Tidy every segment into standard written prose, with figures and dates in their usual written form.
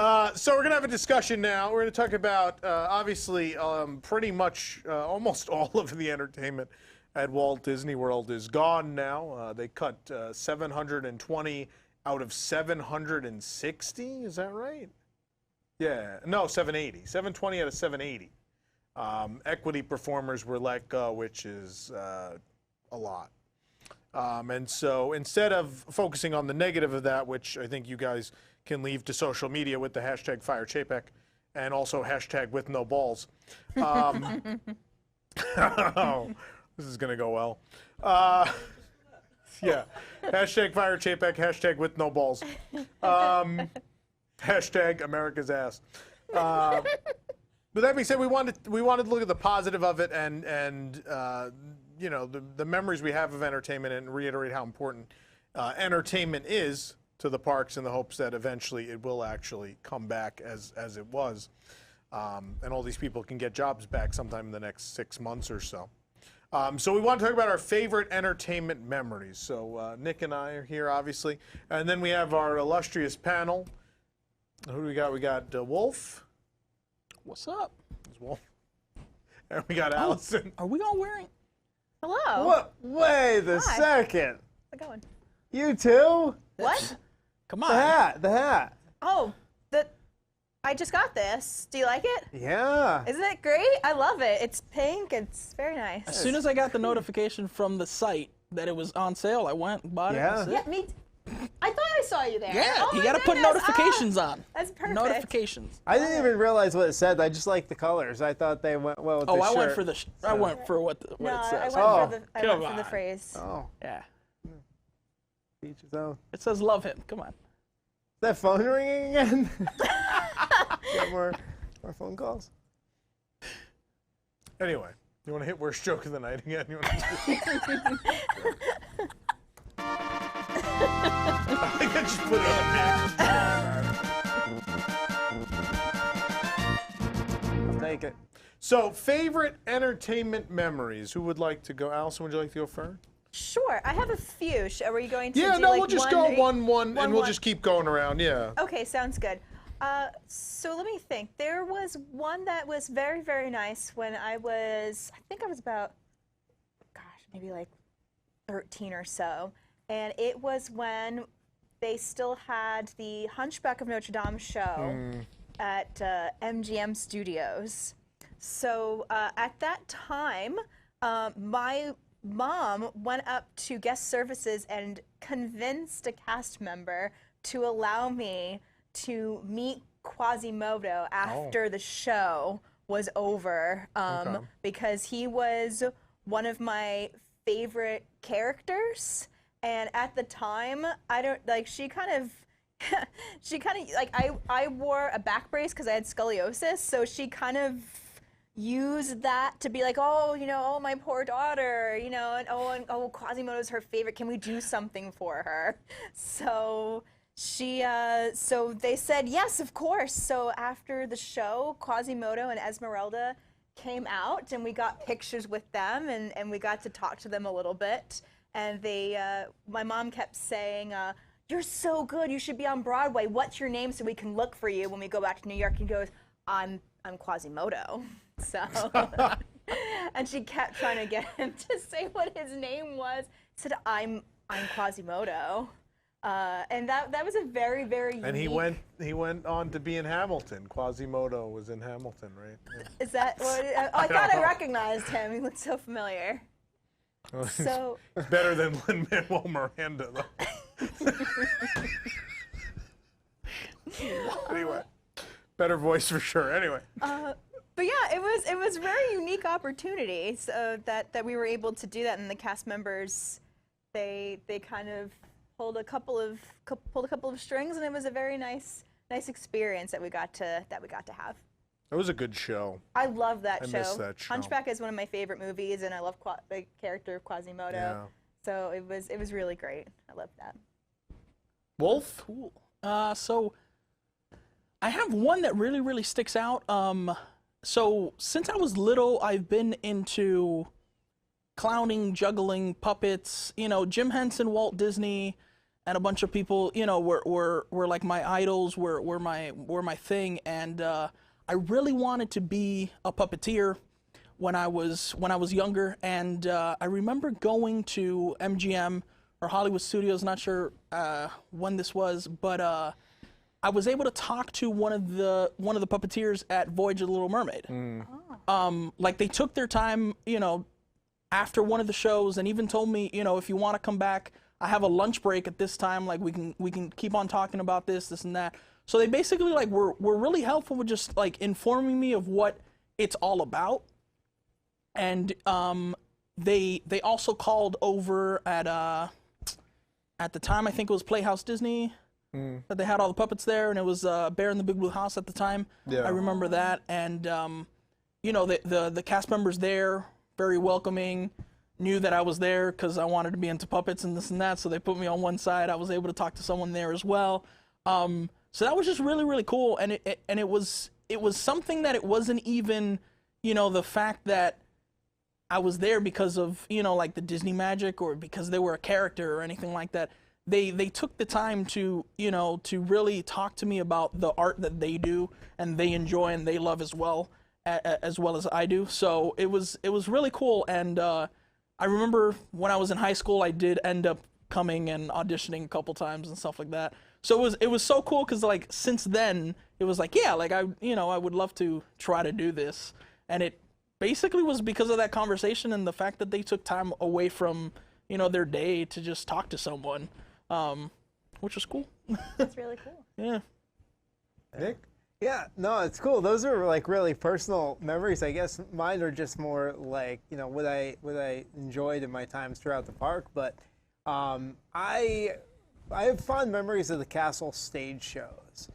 So we're going to have a discussion now. We're going to talk about, obviously, pretty much almost all of the entertainment at Walt Disney World is gone now. They cut 720 out of 760. Is that right? Yeah. No, 780. 720 out of 780. Equity performers were let go, which is a lot. And so instead of focusing on the negative of that, which I think you guys can leave to social media with the hashtag #FireChapek and also hashtag with no balls. Oh, this is going to go well. Yeah, hashtag #FireChapek, hashtag with no balls. Hashtag America's ass. But that being said, we wanted to look at the positive of it and you know, the memories we have of entertainment and reiterate how important entertainment is to the parks in the hopes that eventually it will actually come back as it was. And all these people can get jobs back sometime in the next 6 months or so. So we want to talk about our favorite entertainment memories. So Nick and I are here, obviously. And then we have our illustrious panel. Who do we got? We got Wolf. What's up? There's Wolf. And we got Allison. Are we all wearing? Hello. What? Wait a Hi. second. How's it going? You too? What? Come The on. hat. The hat. Oh, I just got this. Do you like it? Yeah. Isn't it great? I love it. It's pink. It's very nice. As soon as I got the notification from the site that it was on sale, I went and bought it. Yeah. That's it. Yeah, me. I thought I saw you there. Yeah, Oh you my got to put goodness. notifications on. That's perfect. Notifications. I didn't even realize what it said. I just liked the colors. I thought they went well with the Oh, I shirt. went for the. I went for what No, it I says. went Oh, for the. I come went for the on. phrase. Oh, Yeah. each his own. It says love him. Come on. Is that phone ringing again? Got more phone calls? Anyway, you want to hit worst joke of the night again? You want to I think I just put it on I'll take it. So, favorite entertainment memories. Who would like to go? Allison, would you like to go first? Sure. I have a few. Are you going to Yeah, do no, like we'll just one go one, and we'll one? just keep going around. Yeah. Okay, sounds good. So let me think. There was one that was very, very nice when I think I was about, gosh, maybe like 13 or so. And it was when they still had the Hunchback of Notre Dame show at MGM Studios. So at that time, my mom went up to guest services and convinced a cast member to allow me to meet Quasimodo after the show was over, because he was one of my favorite characters. And at the time, she kind of like, I wore a back brace because I had scoliosis, so she kind of used that to be like, oh, you know, oh, my poor daughter, you know, and oh, Quasimodo's her favorite. Can we do something for her? So so they said yes, of course. So after the show, Quasimodo and Esmeralda came out, and we got pictures with them, and we got to talk to them a little bit. And my mom kept saying, "You're so good. You should be on Broadway. What's your name so we can look for you when we go back to New York?" And he goes, I'm Quasimodo. So, and she kept trying to get him to say what his name was. He said, I'm Quasimodo. And that was a very, very unique. And he went on to be in Hamilton. Quasimodo was in Hamilton, right? Yeah. Is that what? I thought I recognized him. He looked so familiar. So It's better than Lin-Manuel Miranda, though. Anyway, better voice for sure. Anyway. but yeah, it was a very unique opportunity, so that we were able to do that, and the cast members, they kind of pulled a couple of strings, and it was a very nice experience that we got to have. It was a good show. I love that show. I miss that show. Hunchback is one of my favorite movies, and I love the character of Quasimodo. Yeah. So it was really great. I loved that. Wolf? Cool. So I have one that really, really sticks out. So since I was little, I've been into clowning, juggling, puppets. You know, Jim Henson, Walt Disney, and a bunch of people, you know, were like my idols, were my thing, and I really wanted to be a puppeteer when I was younger, and I remember going to MGM or Hollywood Studios, not sure when this was, but I was able to talk to one of the puppeteers at Voyage of the Little Mermaid. Like they took their time, you know, after one of the shows, and even told me, you know, if you want to come back, I have a lunch break at this time. Like we can keep on talking about this and that. So they basically like were really helpful with just like informing me of what it's all about. And they also called over at the time, I think it was Playhouse Disney, that they had all the puppets there, and it was Bear in the Big Blue House at the time. Yeah. I remember that, and you know, the cast members there, very welcoming, knew that I was there because I wanted to be into puppets and this and that, so they put me on one side. I was able to talk to someone there as well. So that was just really, really cool, and it was something that it wasn't even, you know, the fact that I was there because of, you know, like the Disney magic or because they were a character or anything like that. They took the time to, you know, to really talk to me about the art that they do and they enjoy and they love as well as I do. So it was really cool. And I remember when I was in high school, I did end up coming and auditioning a couple times and stuff like that. So it was so cool because like since then it was like, yeah, like I would love to try to do this. And it basically was because of that conversation and the fact that they took time away from, you know, their day to just talk to someone, which was cool. That's really cool. Yeah. Nick? Yeah, no, it's cool. Those are like really personal memories. I guess mine are just more like, you know, what I enjoyed in my times throughout the park. But I have fond memories of the castle stage shows.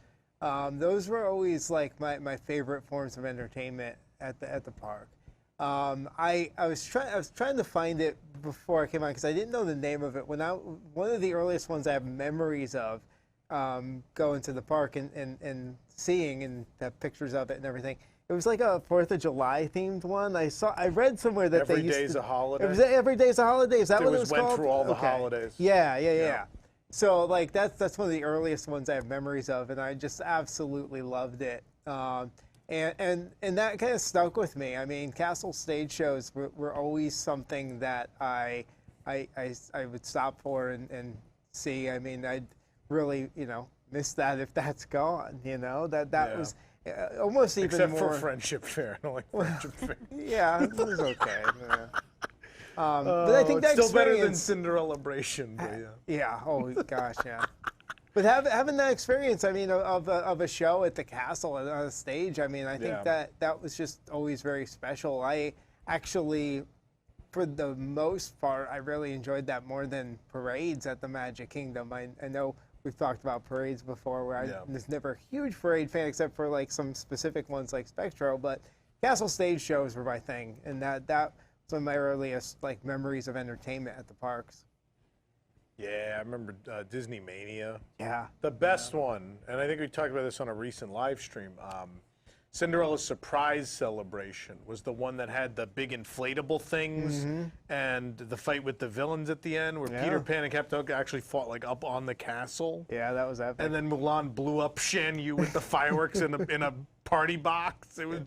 Those were always like my favorite forms of entertainment at the park. I was trying to find it before I came on because I didn't know the name of it. One of the earliest ones I have memories of going to the park and seeing and have pictures of it and everything. It was like a 4th of July themed one. I read somewhere that Every they used Day's to, a Holiday? It was Every Day's a Holiday. Is that what it was went called? through all the Okay. holidays. Yeah. So like that's one of the earliest ones I have memories of, and I just absolutely loved it. And that kind of stuck with me. I mean, castle stage shows were always something that I would stop for and see. I mean, I'd really, you know, miss that if that's gone. You know, that Yeah. was almost even Except more. for Friendship Fair. I don't like Friendship Fair. Yeah, it was okay. Yeah. But I think it's that still better than experience- Cinderella-bration. But yeah. Yeah. Oh gosh. Yeah. But having that experience, I mean, of a show at the castle and on a stage, I mean, I think Yeah. that was just always very special. I actually, for the most part, I really enjoyed that more than parades at the Magic Kingdom. I know we've talked about parades before, where I was never a huge parade fan, except for like some specific ones like Spectro. But castle stage shows were my thing, and that was one of my earliest like memories of entertainment at the parks. Yeah, I remember Disney Mania. Yeah. The best one, and I think we talked about this on a recent live stream, Cinderella's Surprise Celebration was the one that had the big inflatable things and the fight with the villains at the end, where Peter Pan and Captain Hook actually fought like up on the castle. Yeah, that was epic. And then Mulan blew up Shan Yu with the fireworks in a party box. It was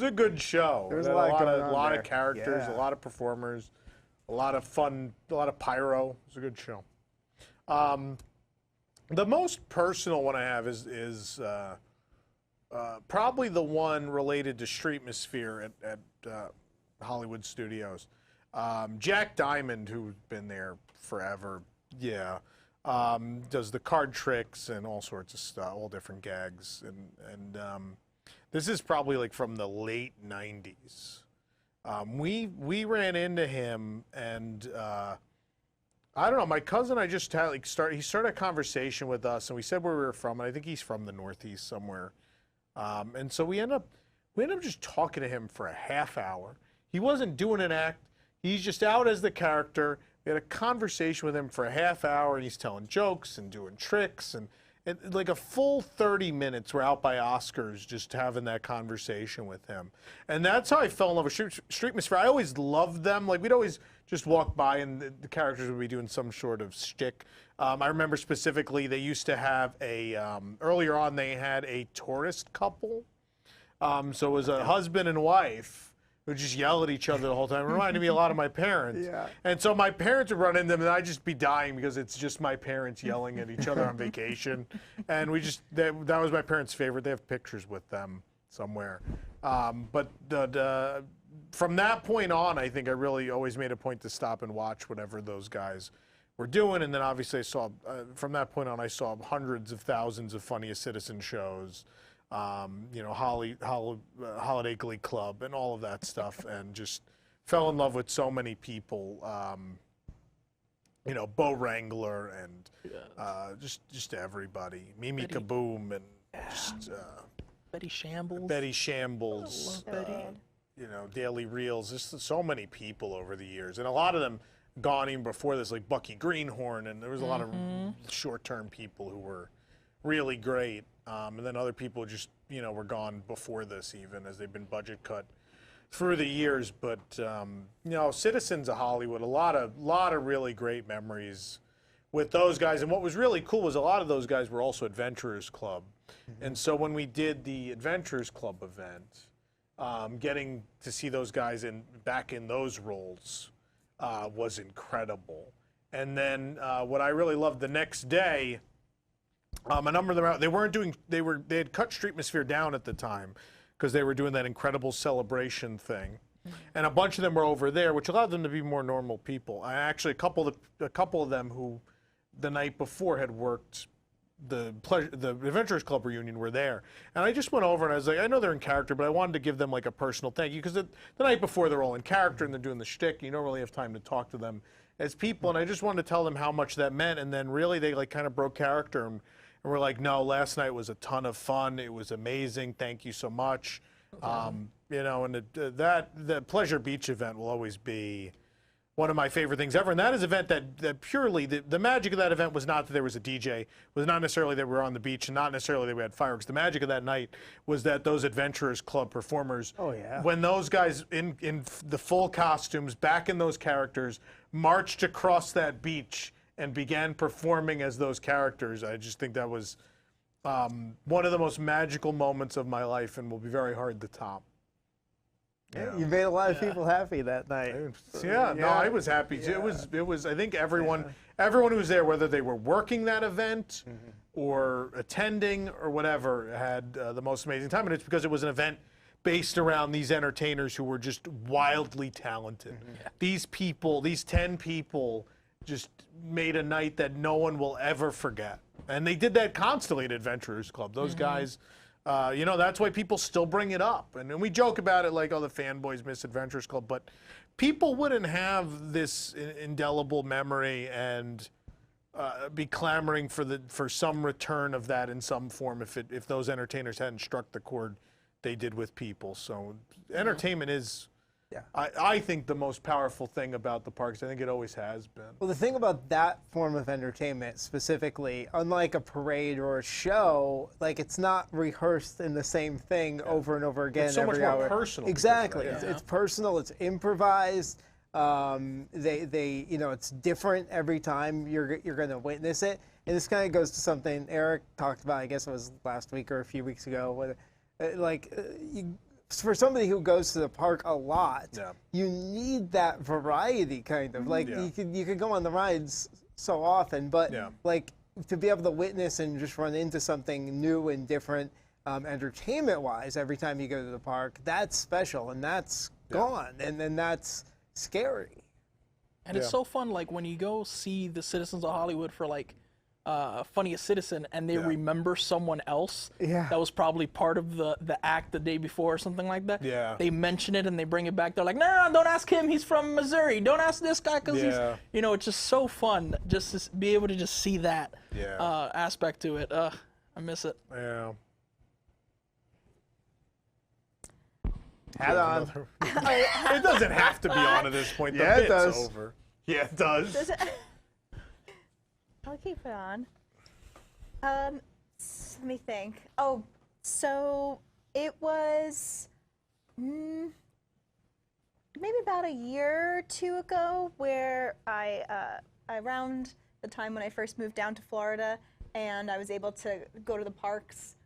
a good show. There was It a had lot going on lot there. of characters, Yeah. a lot of performers, a lot of fun, a lot of pyro. It was a good show. The most personal one I have is probably the one related to Streetmosphere at Hollywood Studios. Jack Diamond, who's been there forever, does the card tricks and all sorts of stuff, all different gags, and this is probably like from the late '90s. We ran into him, and I don't know. My cousin, I just had he started a conversation with us, and we said where we were from, and I think he's from the Northeast somewhere. And so we end up just talking to him for a half hour. He wasn't doing an act. He's just out as the character. We had a conversation with him for a half hour, and he's telling jokes and doing tricks, and like a full 30 minutes, we're out by Oscars just having that conversation with him. And that's how I fell in love with Street Miss Fair. I always loved them. Like, we'd always just walk by and the characters would be doing some sort of shtick. I remember specifically they used to have a, earlier on they had a tourist couple. So it was a husband and wife who would just yell at each other the whole time. It reminded me a lot of my parents. Yeah. And so my parents would run into them, and I'd just be dying because it's just my parents yelling at each other on vacation. And we just, that was my parents' favorite. They have pictures with them somewhere. But from that point on, I think I really always made a point to stop and watch whatever those guys were doing. And then obviously I saw, from that point on, I saw hundreds of thousands of Funniest Citizen shows. You know, Holiday Glee Club and all of that stuff, and just fell in love with so many people. You know, Bo Wrangler and just everybody. Mimi Kaboom and just Betty Shambles. Betty Shambles. I love Betty. You know, Daily Reels. Just so many people over the years, and a lot of them gone even before this, like Bucky Greenhorn, and there was a lot of short-term people who were really great. And then other people just, you know, were gone before this even, as they've been budget cut through the years. But, you know, Citizens of Hollywood, a lot of really great memories with those guys. And what was really cool was a lot of those guys were also Adventurers Club. And so when we did the Adventurers Club event, getting to see those guys back in those roles was incredible. And then what I really loved the next day, a number of them out. They weren't doing. They had cut Street Miss Fair down at the time because they were doing that incredible celebration thing, and a bunch of them were over there, which allowed them to be more normal people. I actually a couple of them who the night before had worked the Adventurers Club reunion were there, and I just went over and I was like, I know they're in character, but I wanted to give them like a personal thank you because the night before they're all in character and they're doing the shtick. You don't really have time to talk to them as people, and I just wanted to tell them how much that meant, and then really they like kind of broke character. And we're like, no, last night was a ton of fun. It was amazing. Thank you so much. You know, and the Pleasure Beach event will always be one of my favorite things ever. And that is an event that purely, the magic of that event was not that there was a DJ, was not necessarily that we were on the beach, and not necessarily that we had fireworks. The magic of that night was that those Adventurers Club performers, when those guys in the full costumes, back in those characters, marched across that beach and began performing as those characters. I just think that was one of the most magical moments of my life, and will be very hard to top. Yeah. You made a lot of people happy that night. No, I was happy too. It was. I think everyone who was there, whether they were working that event or attending or whatever, had the most amazing time. And it's because it was an event based around these entertainers who were just wildly talented. These people, these 10 people, just made a night that no one will ever forget. And they did that constantly at Adventurers Club. Those guys, you know, that's why people still bring it up. And we joke about it like, oh, the fanboys miss Adventurers Club. But people wouldn't have this indelible memory and be clamoring for some return of that in some form if those entertainers hadn't struck the chord they did with people. So entertainment is, I think, the most powerful thing about the parks. I think it always has been. Well, the thing about that form of entertainment specifically, unlike a parade or a show, like it's not rehearsed in the same thing over and over again. It's so much every more hour. personal. Exactly. It's personal. It's improvised. They you know, it's different every time you're going to witness it. And this kind of goes to something Eric talked about. I guess it was last week or a few weeks ago. For somebody who goes to the park a lot, you need that variety, kind of. Like you could go on the rides so often, but like to be able to witness and just run into something new and different, entertainment-wise, every time you go to the park, that's special, and that's gone, and then that's scary. And it's so fun, like when you go see the Citizens of Hollywood for like Funniest Citizen, and they remember someone else that was probably part of the act the day before or something like that. They mention it and they bring it back. They're like, no, don't ask him. He's from Missouri. Don't ask this guy because he's, you know, it's just so fun just to be able to just see that aspect to it. I miss it. Hat on. It doesn't have to be on at this point. The it does. Over. Yeah, it does. I'll keep it on. Let me think. Oh, so it was maybe about a year or two ago where around the time when I first moved down to Florida, and I was able to go to the parks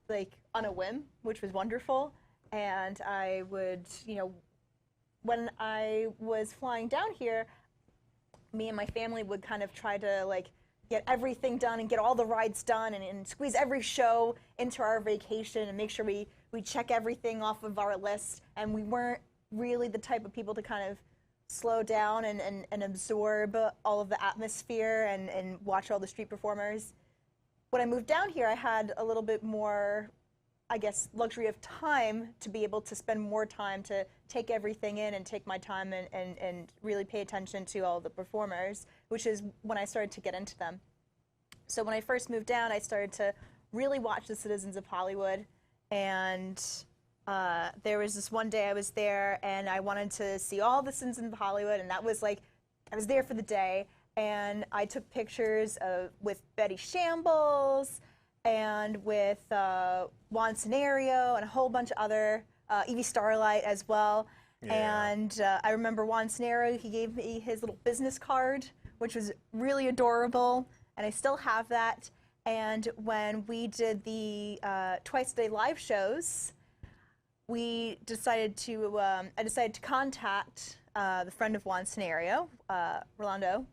like on a whim, which was wonderful. And I would, when I was flying down here, me and my family would kind of try to like get everything done and get all the rides done and squeeze every show into our vacation and make sure we check everything off of our list. And we weren't really the type of people to kind of slow down and absorb all of the atmosphere and watch all the street performers. When I moved down here, I had a little bit more, I guess, luxury of time to be able to spend more time to take everything in and take my time and really pay attention to all the performers, which is when I started to get into them. So when I first moved down, I started to really watch the Citizens of Hollywood, and there was this one day I was there and I wanted to see all the Citizens of Hollywood, and that was like, I was there for the day, and I took pictures with Betty Shambles and with Juan Scenario and a whole bunch of other, Evie Starlight as well. Yeah. And I remember Juan Scenario, he gave me his little business card, which was really adorable, and I still have that. And when we did the Twice a Day live shows, we decided to, I decided to contact the friend of Juan Scenario, Rolando,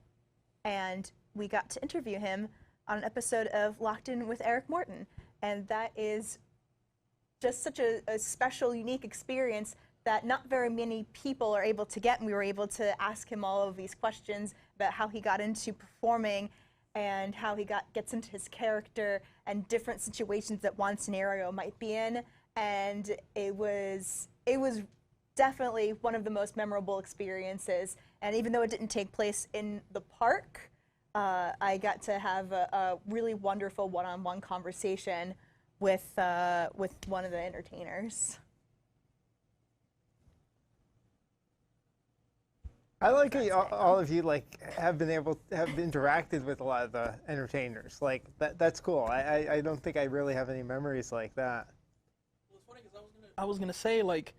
and we got to interview him on an episode of Locked In with Eric Morton. And that is just such a special, unique experience that not very many people are able to get. And we were able to ask him all of these questions about how he got into performing and how he gets into his character and different situations that Juan Scenario might be in. And it was definitely one of the most memorable experiences. And even though it didn't take place in the park, I got to have a really wonderful one-on-one conversation with one of the entertainers. I like how all of you like have interacted with a lot of the entertainers. Like that's cool. I don't think I really have any memories like that. Well, it's funny because I was gonna say, like,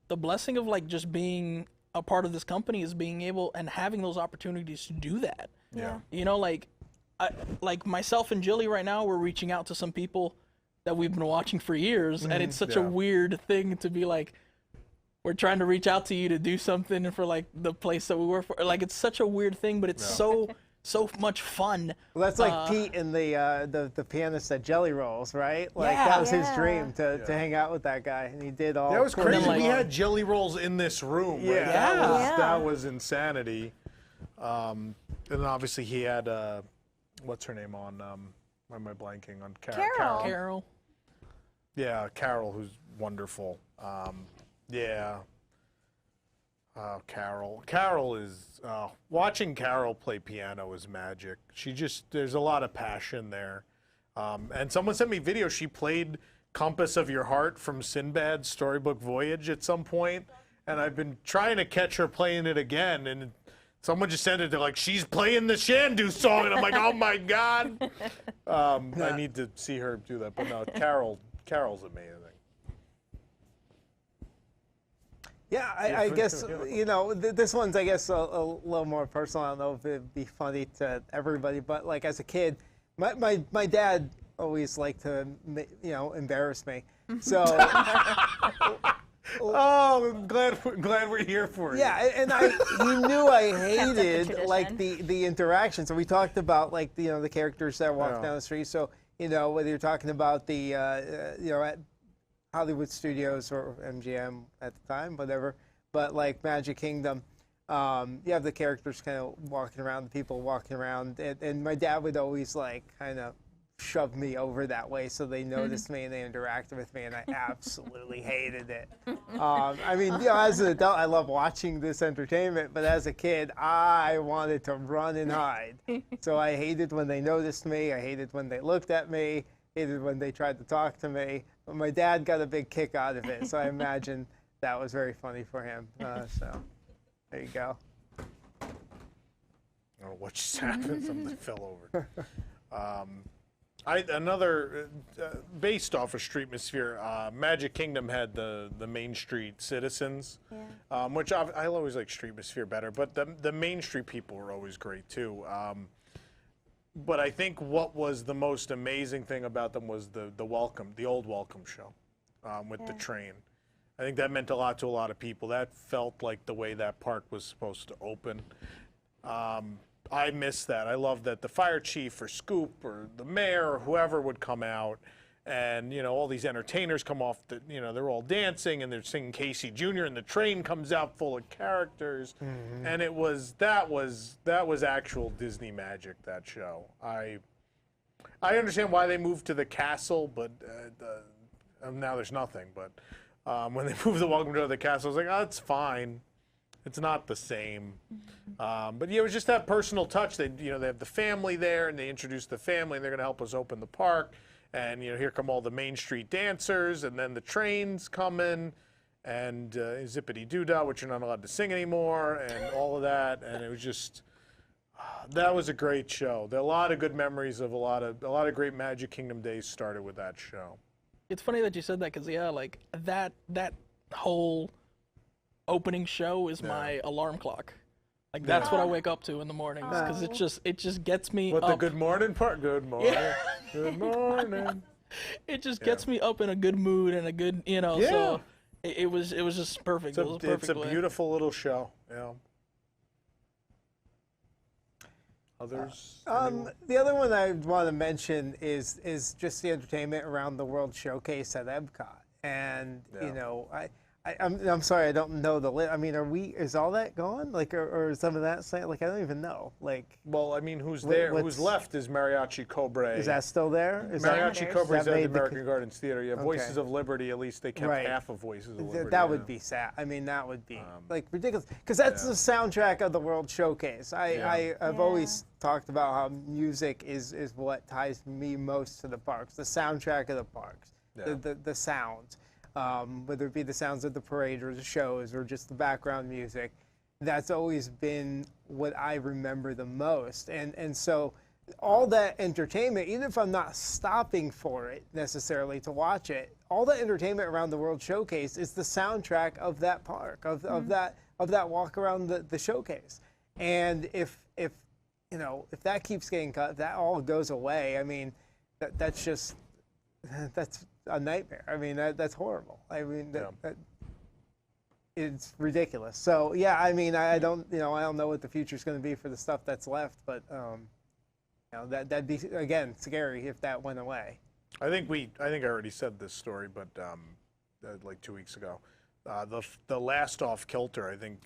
the blessing of like just being a part of this company is being able and having those opportunities to do that. Yeah. You know, like myself and Jilly right now, we're reaching out to some people that we've been watching for years, and it's such a weird thing to be like, we're trying to reach out to you to do something for like the place that we work for. Like, it's such a weird thing, but it's so much fun. Well, that's like Pete and the pianist at Jelly Rolls, right? Like Yeah. that was his dream to hang out with that guy, and he did all. That was crazy. like- We had Jelly Rolls in this room. Right? Yeah. That was insanity. And then obviously he had what's her name on? Why am I blanking on? Carol. Carol. Yeah, Carol, who's wonderful. Yeah. Carol. Carol is watching Carol play piano is magic. There's a lot of passion there. And someone sent me video. She played Compass of Your Heart from Sinbad's Storybook Voyage at some point, and I've been trying to catch her playing it again, and someone just sent it. They're like, she's playing the Shandu song, and I'm like, oh my god. I need to see her do that. But no, Carol's amazing. Yeah, I guess, this one's, I guess, a little more personal. I don't know if it'd be funny to everybody, but, like, as a kid, my dad always liked to, embarrass me. So... Oh, I'm glad we're here for you. Yeah, and he knew I Kept up the hated, like, the interaction. So we talked about, like, the characters that walk down the street. So, whether you're talking about the, at Hollywood Studios or MGM at the time, whatever. But like Magic Kingdom, you have the characters kind of walking around, the people walking around, and my dad would always like kind of shove me over that way so they noticed me and they interacted with me, and I absolutely hated it. I mean, as an adult, I love watching this entertainment, but as a kid, I wanted to run and hide. So I hated when they noticed me. I hated when they looked at me. Hated when they tried to talk to me. But my dad got a big kick out of it, so I imagine that was very funny for him. So there you go. I don't know what just happened. Something fell over. Another based off of Streetmosphere, Magic Kingdom had the Main Street citizens, which I always like Streetmosphere better, but the Main Street people were always great too. But I think what was the most amazing thing about them was the old welcome show with the train. I think that meant a lot to a lot of people. That felt like the way that park was supposed to open. I miss that. I love that the fire chief or Scoop or the mayor or whoever would come out, and all these entertainers come off. They're all dancing and they're singing Casey Jr. and the train comes out full of characters, and that was actual Disney magic. That show. I understand why they moved to the castle, but now there's nothing. But when they moved the welcome to the castle, I was like, oh, it's fine. It's not the same. But it was just that personal touch. They have the family there, and they introduce the family, and they're going to help us open the park. And here come all the Main Street dancers, and then the trains come in, and Zippity Doo Dah, which you're not allowed to sing anymore, and all of that. And it was just, that was a great show. There are a lot of good memories of a lot of great Magic Kingdom days started with that show. It's funny that you said that because like that whole opening show is my alarm clock. Like that's what I wake up to in the mornings because it just gets me What, up. the good morning part? Good morning. Good morning. It just gets me up in a good mood and a good, so it was just perfect. It was a perfect It's a way. beautiful little show. Yeah. Others? The other one I want to mention is just the entertainment around the World Showcase at Epcot, and I'm sorry, I don't know the list. I mean, is all that gone? Like, or some of that? Like, I don't even know. Like, Well, I mean, who's there? Who's left is Mariachi Cobra. is that still there? Is Mariachi Cobra is that at the made the American Gardens Theater. Yeah, Voices of Liberty. At least they kept Right. half of Voices of Liberty. That would be sad. I mean, that would be like ridiculous because that's the soundtrack of the World Showcase. I've always talked about how music is what ties me most to the parks. The soundtrack of the parks, the sounds. Whether it be the sounds of the parade or the shows or just the background music, that's always been what I remember the most. And so all that entertainment, even if I'm not stopping for it necessarily to watch it, all that entertainment around the World Showcase is the soundtrack of that park, of that walk around the showcase. And if that keeps getting cut, if that all goes away, I mean, that's a nightmare. I mean, that's horrible. I mean, it's ridiculous. So yeah, I mean, I don't know what the future's going to be for the stuff that's left, but that'd be again scary if that went away. I think I already said this story, but like 2 weeks ago, the last Off Kilter. I think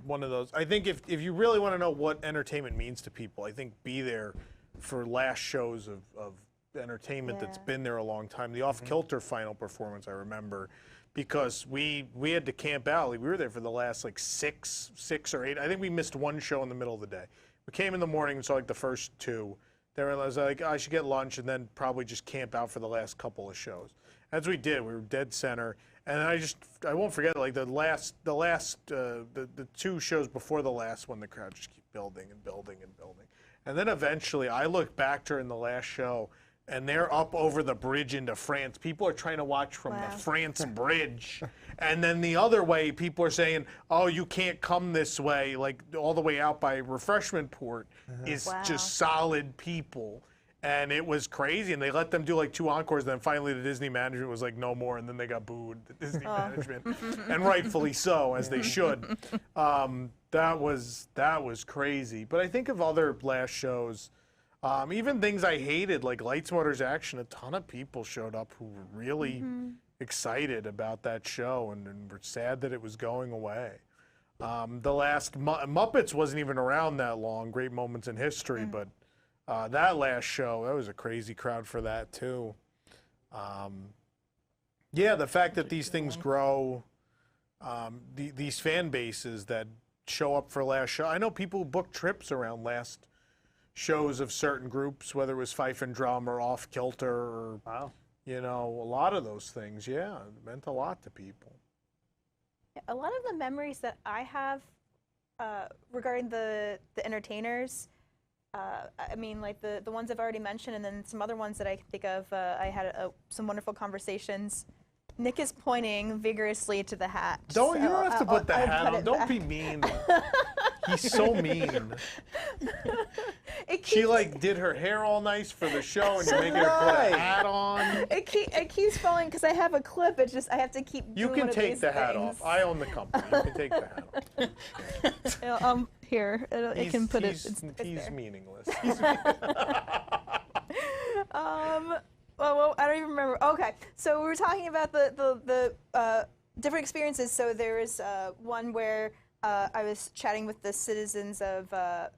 one of those. I think if you really want to know what entertainment means to people, I think be there for last shows of entertainment that's been there a long time. The Off Kilter final performance I remember because we had to camp out. Like, we were there for the last like six or eight. I think we missed one show in the middle of the day. We came in the morning and saw like the first two. Then I was like, I should get lunch and then probably just camp out for the last couple of shows. As we did, we were dead center. And I won't forget, like the two shows before the last one, the crowd just keep building and building and building. And then eventually I looked back during the last show and they're up over the bridge into France. People are trying to watch from the France bridge. And then the other way, people are saying, oh, you can't come this way, like all the way out by Refreshment Port is just solid people. And it was crazy. And they let them do like 2 encores. And then finally the Disney management was like, no more. And then they got booed, the Disney management. And rightfully so, as they should. That was crazy. But I think of other last shows, even things I hated, like Lights, Motors, Action, a ton of people showed up who were really excited about that show and were sad that it was going away. The last Muppets wasn't even around that long, Great Moments in History, but that last show, that was a crazy crowd for that too. Yeah, the fact that these things grow, these fan bases that show up for last show. I know people who book trips around last shows of certain groups, whether it was Fife and Drum or Off Kilter or, a lot of those things. Yeah, it meant a lot to people. A lot of the memories that I have regarding the entertainers, I mean, like the ones I've already mentioned, and then some other ones that I can think of. I had some wonderful conversations. Nick is pointing vigorously to the hat. You so don't have to put the I'll hat put on. it Don't back. be mean. He's so mean. It She keeps, like did her hair all nice for the show, and you're So making her put a nice. hat on. it keeps falling because I have a clip. It's just I have to keep. You doing can one of take these the hat things. off. I own the company. You can take the hat off. Here, it can put it. It's He's there. meaningless. Well, I don't even remember. Okay, so we were talking about the different experiences. So there was one where I was chatting with the citizens of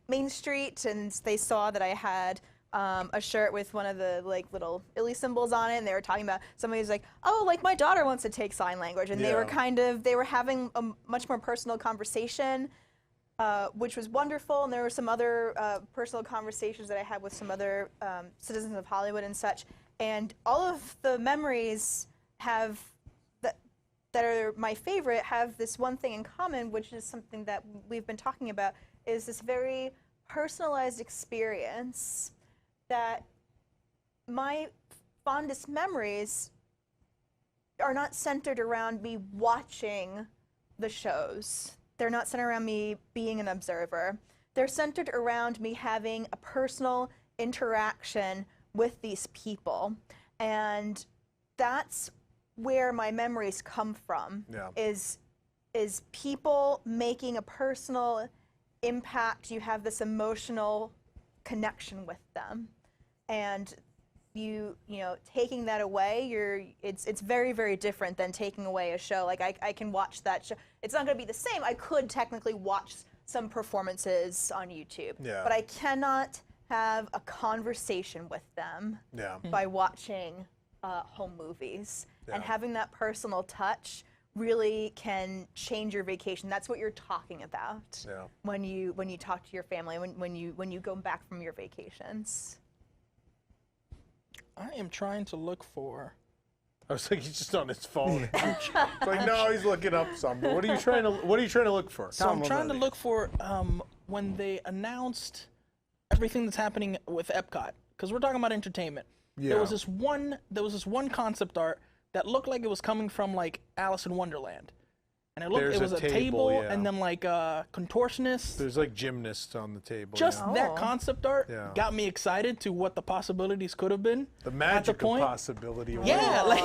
Main Street, and they saw that I had a shirt with one of the like little Illy symbols on it, and they were talking about somebody was like, oh, like my daughter wants to take sign language, and they were having a much more personal conversation. Which was wonderful, and there were some other personal conversations that I had with some other citizens of Hollywood and such, and all of the memories that are my favorite have this one thing in common, which is something that we've been talking about, is this very personalized experience that my fondest memories are not centered around me watching the shows. They're not centered around me being an observer. They're centered around me having a personal interaction with these people. And that's where my memories come from, is people making a personal impact. You have this emotional connection with them. And you know, taking that away, it's very, very different than taking away a show. Like I can watch that show. It's not going to be the same. I could technically watch some performances on YouTube, but I cannot have a conversation with them by watching home movies. And having that personal touch really can change your vacation. That's what you're talking about when you talk to your family, when you go back from your vacations. I am trying to look for. I was like, he's just on his phone. It's like, no, he's looking up something. What are you trying to look for? So I'm trying to look for when they announced everything that's happening with Epcot, because we're talking about entertainment. Yeah. There was this one concept art that looked like it was coming from like Alice in Wonderland, and it was a table and then like contortionists. There's like gymnasts on the table. Just that concept art Yeah. got me excited to what the possibilities could have been. the magic of point. possibility. Yeah, like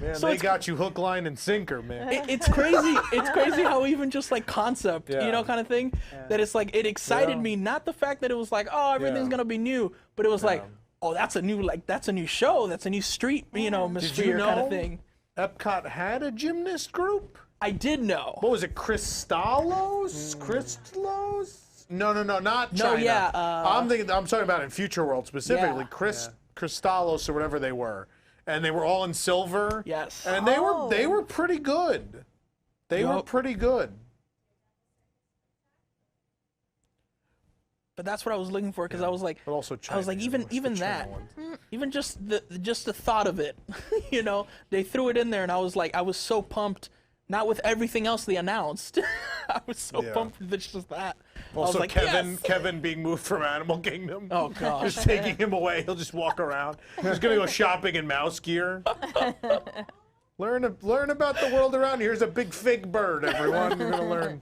Man, So they it's- got you hook, line, and sinker, man. it's crazy. It's crazy how even just like concept, Yeah. you know, kind of thing. That it's like it excited Yeah. me. Not the fact that it was like, oh, everything's Yeah. gonna be new, but it was like, oh, that's a new show. That's a new street, you know, mystery kind of thing. Epcot had a gymnast group? I did know. What was it, Crystallos? Crystallos? No, not No, China. yeah, I'm talking about in Future World specifically. Yeah. Crystallos or whatever they were. And they were all in silver. Yes. And they were pretty good. They were pretty good. But that's what I was looking for, because I was like, But also I was like, even that, even just the thought of it, you know, they threw it in there, and I was so pumped. Not with everything else they announced. I was so pumped with just that. I was Also, like, Kevin yes! Kevin being moved from Animal Kingdom. Oh gosh. Just taking him away. He'll just walk around. He's gonna go shopping in mouse gear. Learn about the world around you. Here's a big fig bird, everyone. You're gonna learn.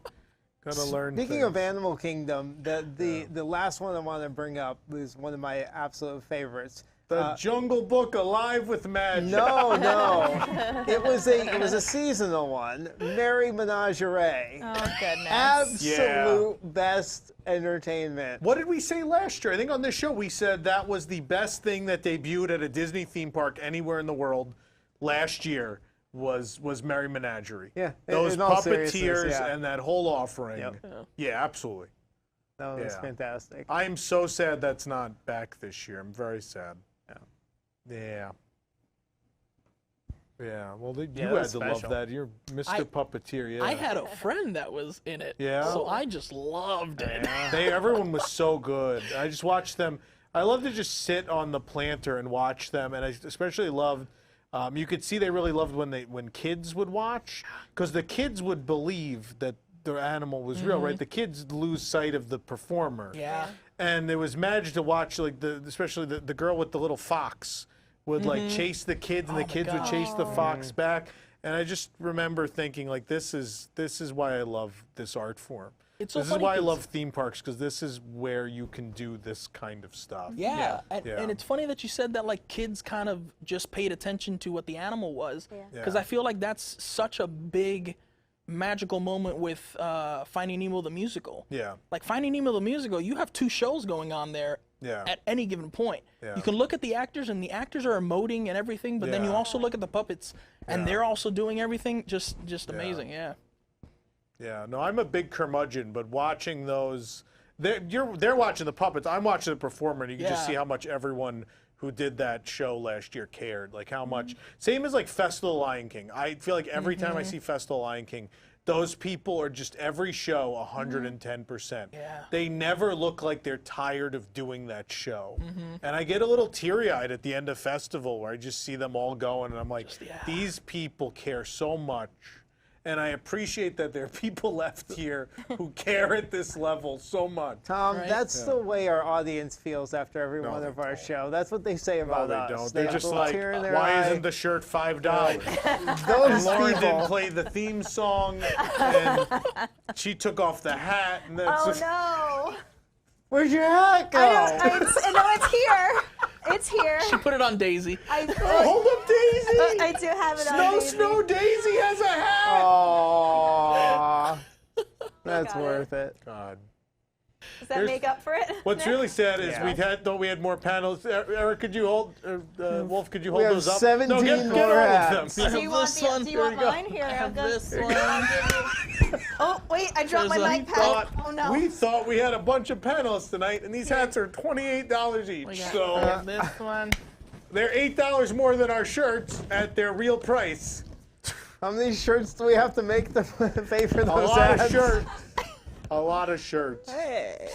Speaking of Animal Kingdom, the last one I want to bring up was one of my absolute favorites. The Jungle Book Alive with Magic. No, it was a seasonal one. Merry Menagerie. Oh goodness. Absolute best entertainment. What did we say last year? I think on this show we said that was the best thing that debuted at a Disney theme park anywhere in the world last year was Merry Menagerie. Yeah, Those in all puppeteers seriousness, yeah. and that whole offering. Yep. Yeah, absolutely. No, that's Yeah. fantastic. I am so sad that's not back this year. I'm very sad. Yeah. Yeah. Well, you that had was to special. love that. You're Mr. Puppeteer. Yeah. I had a friend that was in it. Yeah? So I just loved it. Everyone was so good. I just watched them. I love to just sit on the planter and watch them, and I especially loved. You could see they really loved when kids would watch, because the kids would believe that the animal was real, right? The kids lose sight of the performer. Yeah. And it was magic to watch, like especially the girl with the little fox would like chase the kids, and the kids would chase the fox back. And I just remember thinking, like, this is why I love this art form. It's so This is funny why I 'cause- love theme parks, because this is where you can do this kind of stuff. Yeah, Yeah. and it's funny that you said that, like, kids kind of just paid attention to what the animal was, because Yeah. I feel like that's such a big magical moment with Finding Nemo the musical. Yeah. Like Finding Nemo the musical, you have 2 shows going on there Yeah. at any given point. Yeah. You can look at the actors, and the actors are emoting and everything, but then you Yeah. also look at the puppets, and Yeah. they're also doing everything just amazing. Yeah. Yeah, no, I'm a big curmudgeon, but watching those, they're watching the puppets. I'm watching the performer, and you can just Yeah. see how much everyone who did that show last year cared. Like how much. Same as like Festival Lion King. I feel like every time I see Festival Lion King, those people are just every show 110%. Yeah. They never look like they're tired of doing that show. And I get a little teary-eyed at the end of festival where I just see them all going, and I'm like, these people care so much. And I appreciate that there are people left here who care at this level so much. Tom, Right? that's the way our audience feels after every No, one they of our show. That's what they say about No, us. they don't. They They're have just a little like, tear in their why eye. isn't the shirt $5? Those Lauren people. didn't play the theme song, and she took off the hat. And that's Oh just, no! Where's your hat go? It's here. It's here. She put it on Daisy. Hold up, Daisy! I do have it on. Snow Daisy has a hat! Aww. That's Got it. worth it. God. Does that make up for it? What's really sad is Yeah. we had more panels. Eric, could you hold, Wolf, could you hold We have those up? 17 no, get more all hats. of them. Do you want this one. Do you want Here you go. mine? Here, I have I'll go. this Here, one. I'll give you- Oh wait, I dropped my There's a mic pad. Oh no. We thought we had a bunch of panelists tonight, and these hats are $28 each. We got So this one. they're $8 more than our shirts at their real price. How many shirts do we have to make to pay for A those lot hats? of shirts. A lot of shirts. Hey.